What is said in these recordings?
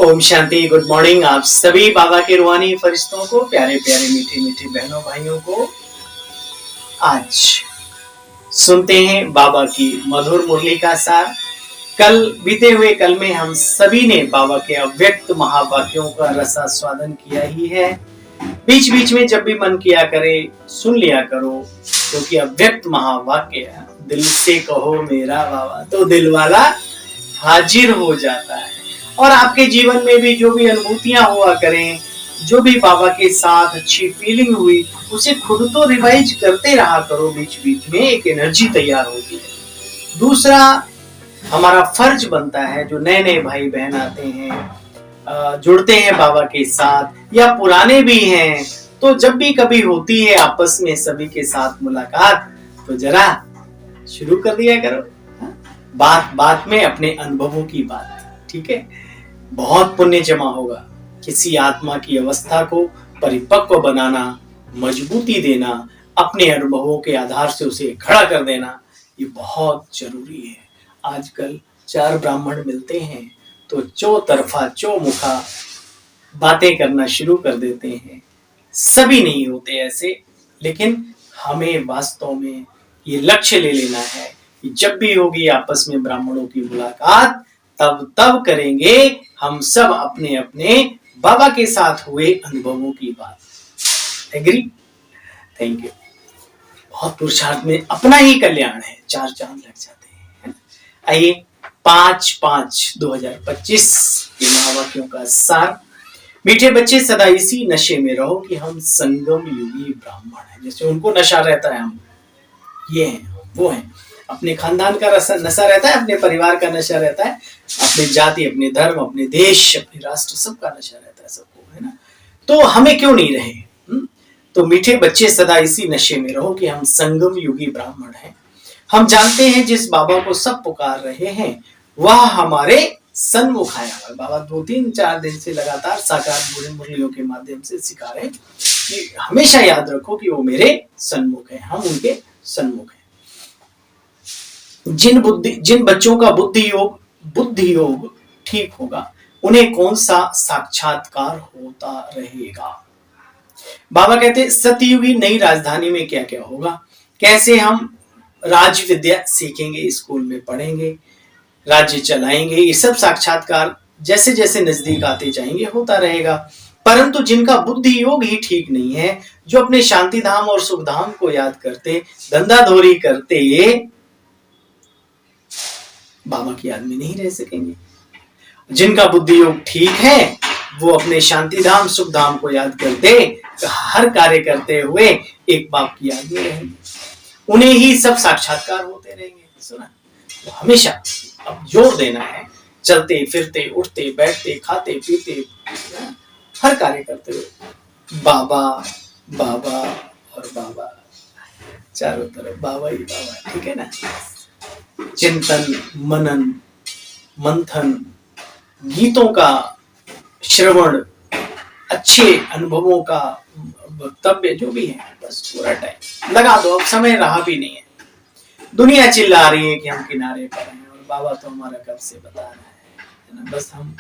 Om Shanti. Good morning आप सभी बाबा के रूहानी फरिश्तों को, प्यारे प्यारे मीठे मीठे बहनों भाइयों को। आज सुनते हैं बाबा की मधुर मुरली का सार। कल बीते हुए कल में हम सभी ने बाबा के अव्यक्त महावाक्यों का रसास्वादन किया ही है। बीच बीच में जब भी मन किया करे सुन लिया करो, क्योंकि अव्यक्त महावाक्य दिल से कहो मेरा बाबा तो दिल वाला हाजिर हो जाता है। और आपके जीवन में भी जो भी अनुभूतियां हुआ करें, जो भी बाबा के साथ अच्छी फीलिंग हुई, उसे खुद तो रिवाइज करते रहा करो। बीच बीच में एक एनर्जी तैयार होती है। दूसरा, हमारा फर्ज बनता है, जो नए नए भाई बहन आते हैं, जुड़ते हैं बाबा के साथ या पुराने भी हैं, तो जब भी कभी होती है आपस में सभी के साथ मुलाकात, तो जरा शुरू कर दिया करो बात बात में अपने अनुभवों की बात। ठीक है, बहुत पुण्य जमा होगा। किसी आत्मा की अवस्था को परिपक्व बनाना, मजबूती देना, अपने अनुभवों के आधार से उसे खड़ा कर देना, ये बहुत जरूरी है। आजकल 4 ब्राह्मण मिलते हैं तो चौतरफा चौमुखा बातें करना शुरू कर देते हैं। सभी नहीं होते ऐसे, लेकिन हमें वास्तव में ये लक्ष्य ले लेना है कि जब भी होगी आपस में ब्राह्मणों की मुलाकात, तब करेंगे हम सब अपने अपने बाबा के साथ हुए अनुभवों की बात। एग्री? Thank you. बहुत पुरुषार्थ में अपना ही कल्याण है, 4 चांद लग जाते हैं। आइए 5/5/2025 के महावाक्यों का सार। मीठे बच्चे सदा इसी नशे में रहो कि हम संगम युगी ब्राह्मण हैं। जैसे उनको नशा रहता है, हम ये हैं वो हैं, अपने खानदान का नशा रहता है, अपने परिवार का नशा रहता है, अपने जाति, अपने धर्म, अपने देश, अपने राष्ट्र, सबका नशा रहता है सबको, है ना। तो हमें क्यों नहीं रहे? तो मीठे बच्चे सदा इसी नशे में रहो कि हम संगम युगी ब्राह्मण हैं। हम जानते हैं जिस बाबा को सब पुकार रहे हैं वह हमारे सन्मुख आया हुआ है। बाबा 2-3-4 दिन से लगातार साकार मुरलियों के माध्यम से सिखा रहे हैं कि हमेशा याद रखो कि वो मेरे सन्मुख है, हम उनके सन्मुख हैं। जिन बच्चों का बुद्धि योग ठीक होगा, उन्हें कौन सा साक्षात्कार होता रहेगा। बाबा कहते सतयुगी नई राजधानी में क्या क्या होगा, कैसे हम राज विद्या सीखेंगे, स्कूल में पढ़ेंगे, राज्य चलाएंगे। ये सब साक्षात्कार जैसे जैसे नजदीक आते जाएंगे होता रहेगा। परंतु जिनका बुद्धि योग ही ठीक नहीं है, जो अपने शांति धाम और सुख धाम को याद करते, धंधाधोरी करते, बाबा की याद में नहीं रह सकेंगे। जिनका बुद्धि योग ठीक है, वो अपने शांति धाम सुख धाम को याद करते, हर कार्य करते हुए एक बाप की याद में रहेंगे। उन्हें ही सब साक्षात्कार होते रहेंगे। सुना, तो हमेशा अब जोर देना है, चलते फिरते उठते बैठते खाते पीते हर कार्य करते हुए बाबा बाबा और बाबा, चारों तरफ बाबा ही बाबा। ठीक है ना। चिंतन, मनन, मंथन, गीतों का श्रवण, अच्छे अनुभवों का वक्तव्य, जो भी है, बस पूरा टाइम लगा दो। अब समय रहा भी नहीं है। दुनिया चिल्ला रही है कि हम किनारे पर हैं, और बाबा तो हमारा कब से बता रहा है ना। बस हम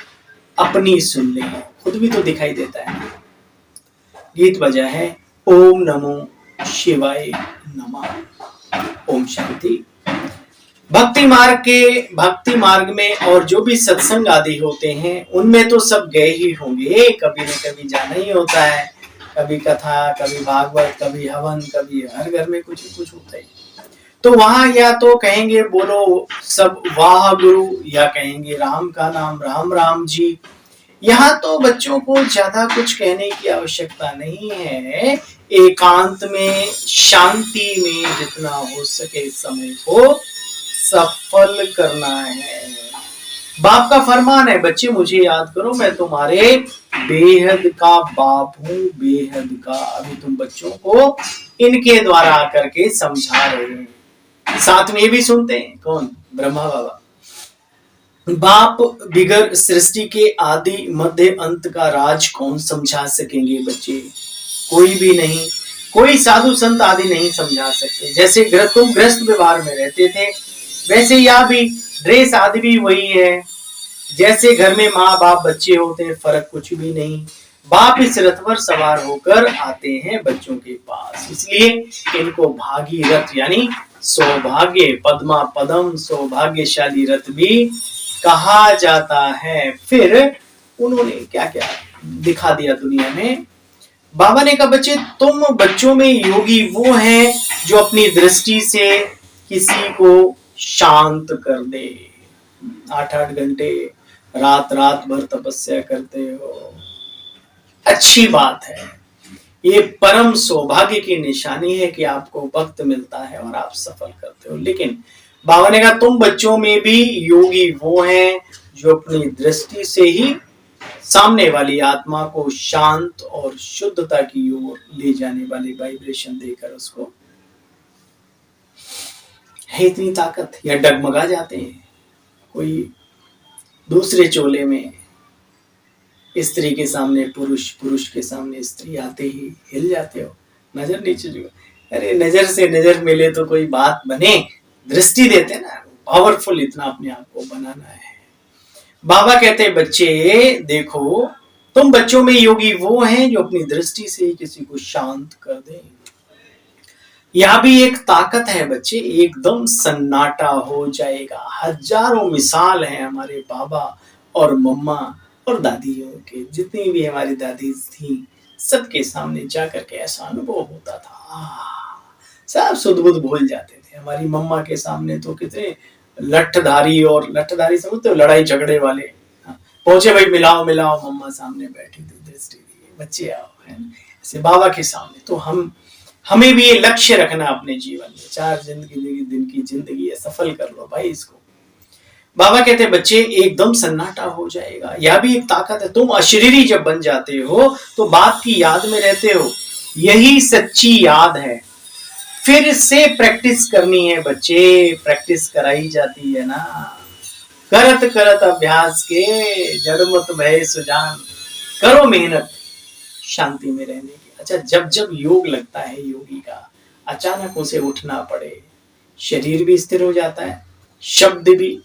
अपनी सुन लें, खुद भी तो दिखाई देता है ना। गीत बजा है, ओम नमो शिवाय नमः। ओम शांति। भक्ति मार्ग में और जो भी सत्संग आदि होते हैं, उनमें तो सब गए ही होंगे, कभी न कभी जाना ही होता है। कभी कथा, कभी भागवत, कभी हवन, कभी हर घर में कुछ कुछ होता है। तो वहां या तो कहेंगे बोलो सब वाह गुरु, या कहेंगे राम का नाम, राम राम जी। यहाँ तो बच्चों को ज्यादा कुछ कहने की आवश्यकता नहीं है। एकांत में, शांति में जितना हो सके समय को सफल करना है। बाप का फरमान है, बच्चे मुझे याद करो, मैं तुम्हारे बेहद का बाप हूँ, बेहद का। अभी तुम बच्चों को इनके द्वारा आकर के समझा रहे हैं। साथ में ये भी सुनते हैं, कौन? ब्रह्मा बाबा। बाप बिगर सृष्टि के आदि मध्य अंत का राज कौन समझा सकेंगे बच्चे? कोई भी नहीं, कोई साधु संत आदि नहीं समझा सकते। जैसे तुम गृहस्थ व्यवहार में रहते थे, वैसे यहाँ भी ड्रेस आदि भी वही है, जैसे घर में माँ बाप बच्चे होते हैं, फर्क कुछ भी नहीं। बाप इस रथ पर सवार होकर आते हैं बच्चों के पास, इसलिए इनको भागीरथ यानी सौभाग्य पद्मा पदम सौभाग्यशाली रथ भी कहा जाता है। फिर उन्होंने क्या क्या दिखा दिया दुनिया में। बाबा ने कहा बच्चे तुम बच्चों में योगी वो हैं जो अपनी दृष्टि से किसी को शांत कर दे। 8-8 घंटे रात रात भर तपस्या करते हो, अच्छी बात है। ये परम सौभाग्य की निशानी है कि आपको वक्त मिलता है और आप सफल करते हो। लेकिन बाबा ने कहा तुम बच्चों में भी योगी वो हैं जो अपनी दृष्टि से ही सामने वाली आत्मा को शांत और शुद्धता की ओर ले जाने वाली वाइब्रेशन देकर उसको है इतनी ताकत, या डगमगा जाते हैं। कोई दूसरे चोले में स्त्री के सामने पुरुष, पुरुष के सामने स्त्री आते ही हिल जाते हो, नजर नीचे जो। अरे नजर से नजर मिले तो कोई बात बने, दृष्टि देते ना, पावरफुल इतना अपने आप को बनाना है। बाबा कहते बच्चे देखो तुम बच्चों में योगी वो हैं जो अपनी दृष्टि से किसी को शांत कर दें। यह भी एक ताकत है बच्चे, एकदम सन्नाटा हो जाएगा। हजारों मिसाल हैं हमारे बाबा और मम्मा और दादियों के, जितनी भी हमारी दादी थी सबके सामने जाकर के ऐसा अनुभव होता था, सब सुध बुध भूल जाते थे। हमारी मम्मा के सामने तो कितने लठधारी, और लठधारी समझते हो लड़ाई झगड़े वाले, पहुंचे भाई मिलाओ मिलाओ, मम्मा सामने बैठी थी, दृष्टि दी, बच्चे आओ, है ऐसे बाबा के सामने। तो हमें भी ये लक्ष्य रखना अपने जीवन में, 4 दिन की जिंदगी है, सफल कर लो भाई इसको। बाबा कहते बच्चे एकदम सन्नाटा हो जाएगा, यह भी एक ताकत है। तुम अशरीरी जब बन जाते हो तो बाप की याद में रहते हो, यही सच्ची याद है। फिर से प्रैक्टिस करनी है बच्चे, प्रैक्टिस कराई जाती है ना, करत करत अभ्यास के जड़ मत भय सुजान, करो मेहनत शांति में रहने की। अच्छा, जब जब योग लगता है योगी का, अचानक उसे उठना पड़े, शरीर भी स्थिर हो जाता है, शब्द भी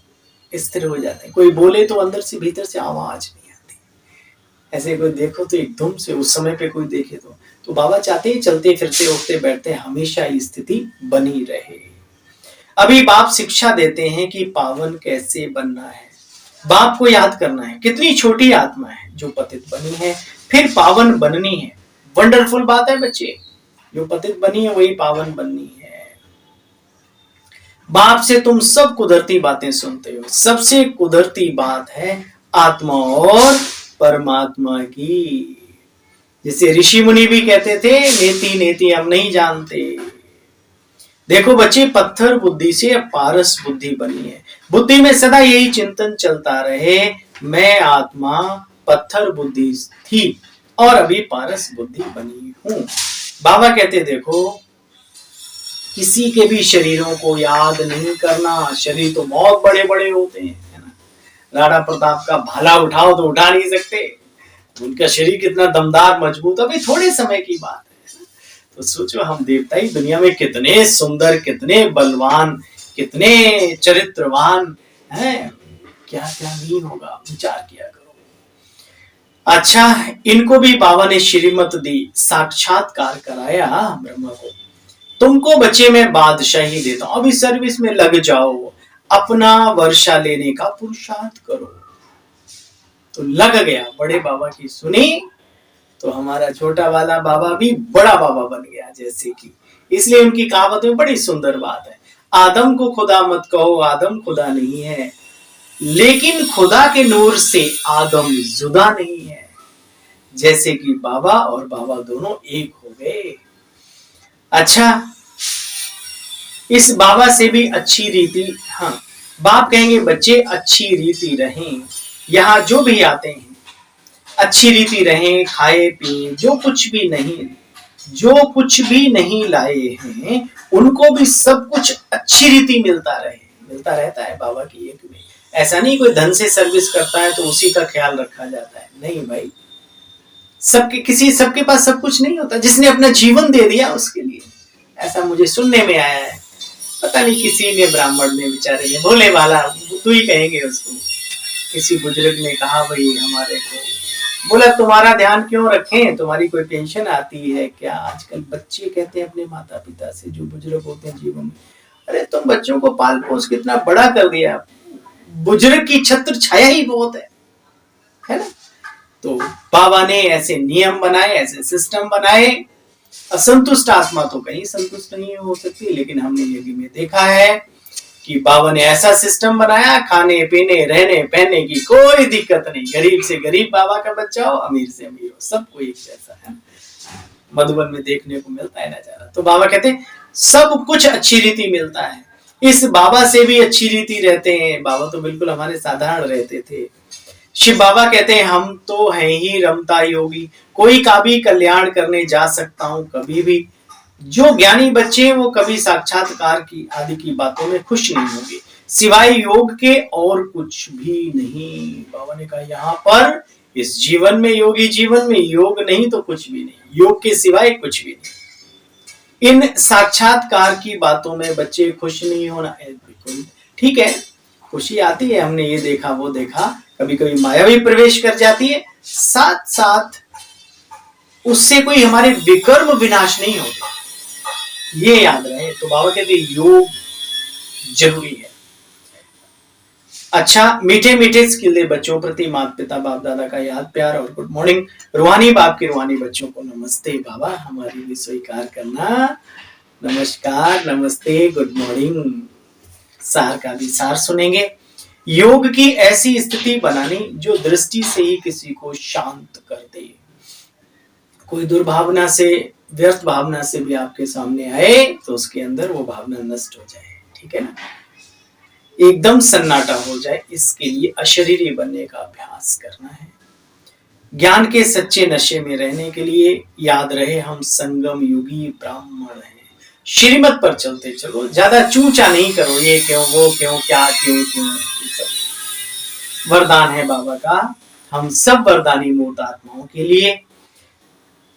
स्थिर हो जाते हैं। कोई बोले तो अंदर से भीतर से आवाज नहीं आती। ऐसे कोई देखो तो एकदम से, उस समय पे कोई देखे तो बाबा चाहते हैं चलते फिरते उठते बैठते हमेशा ये स्थिति बनी रहे। अभी बाप शिक्षा देते हैं कि पावन कैसे बनना है। बाप को याद करना है कितनी छोटी आत्मा है जो पतित बनी है, फिर पावन बननी है। वंडरफुल बात है बच्चे, जो पतित बनी है वही पावन बननी है। बाप से तुम सब कुदरती बातें सुनते हो, सबसे कुदरती बात है आत्मा और परमात्मा की। जिसे ऋषि मुनि भी कहते थे नेति नेति हम नहीं जानते। देखो बच्चे, पत्थर बुद्धि से अब पारस बुद्धि बनी है। बुद्धि में सदा यही चिंतन चलता रहे, मैं आत्मा पत्थर बुद्धि थी और अभी पारस बुद्धि बनी हूं। बाबा कहते देखो किसी के भी शरीरों को याद नहीं करना, शरीर तो बहुत बड़े बड़े होते हैं, है ना। राणा प्रताप का भाला उठाओ तो उठा नहीं सकते, उनका शरीर कितना दमदार मजबूत, अभी थोड़े समय की बात है। तो सोचो हम देवता ही दुनिया में कितने सुंदर, कितने बलवान, कितने चरित्रवान हैं, क्या क्या नहीं होगा, विचार किया करो। अच्छा, इनको भी बाबा ने श्रीमत दी, साक्षात्कार कराया ब्रह्मा को। तुमको बच्चे में बादशाही देता हूं, अभी सर्विस में लग जाओ, अपना वर्षा लेने का पुरुषार्थ करो। तो लग गया, बड़े बाबा की सुनी तो हमारा छोटा वाला बाबा भी बड़ा बाबा बन गया जैसे कि। इसलिए उनकी कहावत में बड़ी सुंदर बात है, आदम को खुदा मत कहो, आदम खुदा नहीं है, लेकिन खुदा के नूर से आदम जुदा नहीं है। जैसे कि बाबा और बाबा दोनों एक हो गए। अच्छा, इस बाबा से भी अच्छी रीति, हाँ बाप कहेंगे बच्चे अच्छी रीति रहें, यहाँ जो भी आते हैं अच्छी रीति रहें, खाए पिए, जो कुछ भी नहीं लाए हैं उनको भी सब कुछ अच्छी रीति मिलता रहता है बाबा की एक में। ऐसा नहीं कोई धन से सर्विस करता है तो उसी का ख्याल रखा जाता है, नहीं भाई। सबके पास सब कुछ नहीं होता, जिसने अपना जीवन दे दिया उसके लिए। ऐसा मुझे सुनने में आया है, पता नहीं किसी ने, ब्राह्मण ने बेचारे ने, भोले वाला बुद्धू ही कहेंगे उसको, किसी बुजुर्ग ने कहा भाई हमारे को, बोला तुम्हारा ध्यान क्यों रखें, तुम्हारी कोई टेंशन आती है क्या? आजकल बच्चे कहते हैं अपने माता पिता से, जो बुजुर्ग होते हैं जीवन में, अरे तुम बच्चों को पाल पोस कितना बड़ा कर दिया, बुजुर्ग की छत्र छाया ही बहुत है ना। तो बाबा ने ऐसे नियम बनाए, ऐसे सिस्टम बनाए। असंतुष्ट आत्मा तो कहीं संतुष्ट नहीं हो सकती, लेकिन हमने यज्ञ में देखा है कि बाबा ने ऐसा सिस्टम बनाया, खाने पीने रहने पहनने की कोई दिक्कत नहीं, गरीब से गरीब बाबा का बच्चा हो, अमीर से अमीर हो, सबको एक जैसा है। मधुबन में देखने को मिलता है नजारा। तो बाबा कहते हैं सब कुछ अच्छी रीति मिलता है, इस बाबा से भी अच्छी रीति रहते हैं। बाबा तो बिल्कुल हमारे साधारण रहते थे। शिव बाबा कहते हैं हम तो हैं ही रमता योगी, कोई का भी कल्याण करने जा सकता हूं कभी भी। जो ज्ञानी बच्चे हैं वो कभी साक्षात्कार की आदि की बातों में खुश नहीं होंगे, सिवाय योग के और कुछ भी नहीं। बाबा ने कहा यहाँ पर इस जीवन में, योगी जीवन में योग नहीं तो कुछ भी नहीं, योग के सिवाय कुछ भी नहीं। इन साक्षात्कार की बातों में बच्चे खुश नहीं होना, बिल्कुल ठीक है, खुशी आती है, हमने ये देखा वो देखा, कभी कभी माया भी प्रवेश कर जाती है, साथ साथ उससे कोई हमारे विकर्म विनाश नहीं होते, ये याद रहे। तो बाबा कहते योग जरूरी है। अच्छा, मीठे मीठे स्किल्ले बच्चों प्रति माता पिता बाप दादा का याद प्यार और गुड मॉर्निंग। रूहानी बाप के रूहानी बच्चों को नमस्ते बाबा, हमारी भी स्वीकार करना, नमस्कार नमस्ते गुड मॉर्निंग। सार का भी सार सुनेंगे। योग की ऐसी स्थिति बनानी जो दृष्टि से ही किसी को शांत कर दे, कोई दुर्भावना से, व्यर्थ भावना से भी आपके सामने आए तो उसके अंदर वो भावना नष्ट हो जाए, ठीक है ना, एकदम सन्नाटा हो जाए। इसके लिए अशरीरी बनने का अभ्यास करना है। ज्ञान के सच्चे नशे में रहने के लिए याद रहे हम संगम युगी ब्राह्मण हैं। श्रीमत पर चलते चलो, ज्यादा चूचा नहीं करो, ये क्यों वो क्यों क्या क्यों क्यों। वरदान है बाबा का, हम सब वरदानी मूर्त आत्माओं के लिए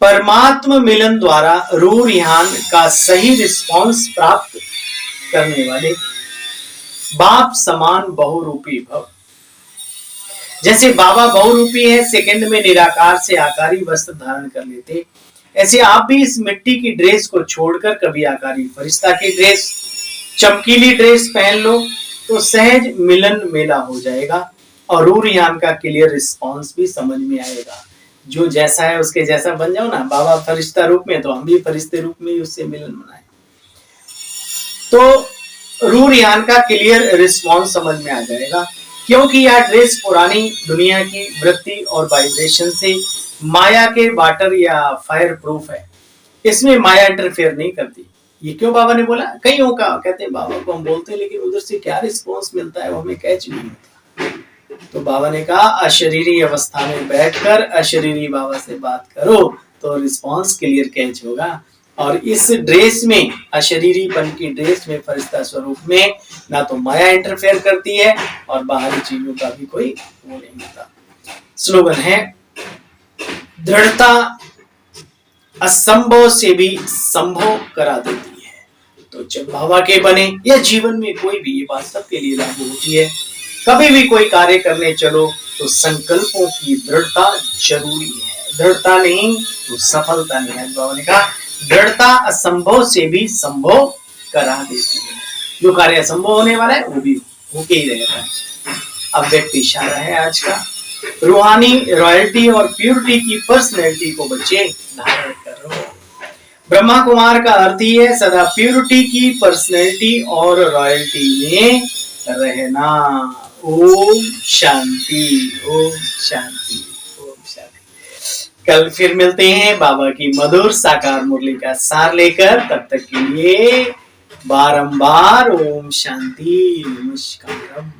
परमात्मा मिलन द्वारा रूह रिहान का सही रिस्पॉन्स प्राप्त करने वाले बाप समान बहुरूपी भव। जैसे बाबा बहुरूपी है, सेकंड में निराकार से आकारी वस्त्र धारण कर लेते, ऐसे आप भी इस मिट्टी की ड्रेस को छोड़कर कभी आकारी फरिश्ता की ड्रेस, चमकीली ड्रेस पहन लो तो सहज मिलन मेला हो जाएगा और रूह रिहान का क्लियर रिस्पॉन्स भी समझ में आएगा। जो जैसा है उसके जैसा बन जाओ ना, बाबा फरिश्ता रूप में तो हम भी फरिश्ते रूप में ही उससे मिलन मनाए, तो रूह रिहान का क्लियर रिस्पॉन्स समझ में आ जाएगा। क्योंकि यह ड्रेस पुरानी दुनिया की वृत्ति और वाइब्रेशन से माया के वाटर या फायर प्रूफ है, इसमें माया इंटरफेयर नहीं करती। ये क्यों बाबा ने बोला? कईयों का कहते हैं बाबा को हम बोलते हैं लेकिन उधर से क्या रिस्पॉन्स मिलता है वो हमें कैच नहीं होता। तो बाबा ने कहा अशरीरी अवस्था में बैठकर अशरीरी बाबा से बात करो तो रिस्पॉन्स क्लियर कैच होगा। और इस ड्रेस में, अशरीरीपन की ड्रेस में, फरिश्ता स्वरूप में ना तो माया इंटरफेयर करती है और बाहरी चीजों का भी कोई वो नहीं होता। स्लोगन है दृढ़ता असंभव से भी संभव करा देती है। तो जब बाबा के बने या जीवन में कोई भी, ये बात सबके लिए लागू होती है, कभी भी कोई कार्य करने चलो तो संकल्पों की दृढ़ता जरूरी है। दृढ़ता नहीं तो सफलता नहीं है। बाबा ने कहा दृढ़ता असंभव से भी संभव करा देती है। जो कार्य असंभव होने वाला है वो भी होके ही रहेगा। अब व्यक्ति इशारा है आज का, रूहानी रॉयल्टी और प्योरिटी की पर्सनैलिटी को बच्चे धारण करो। ब्रह्मा कुमार का अर्थ ही है सदा प्योरिटी की पर्सनैलिटी और रॉयल्टी में रहना। ओम शांति, ओम शांति, ओम शांति। कल फिर मिलते हैं बाबा की मधुर साकार मुरली का सार लेकर। तब तक के लिए बारंबार ओम शांति, नमस्कार।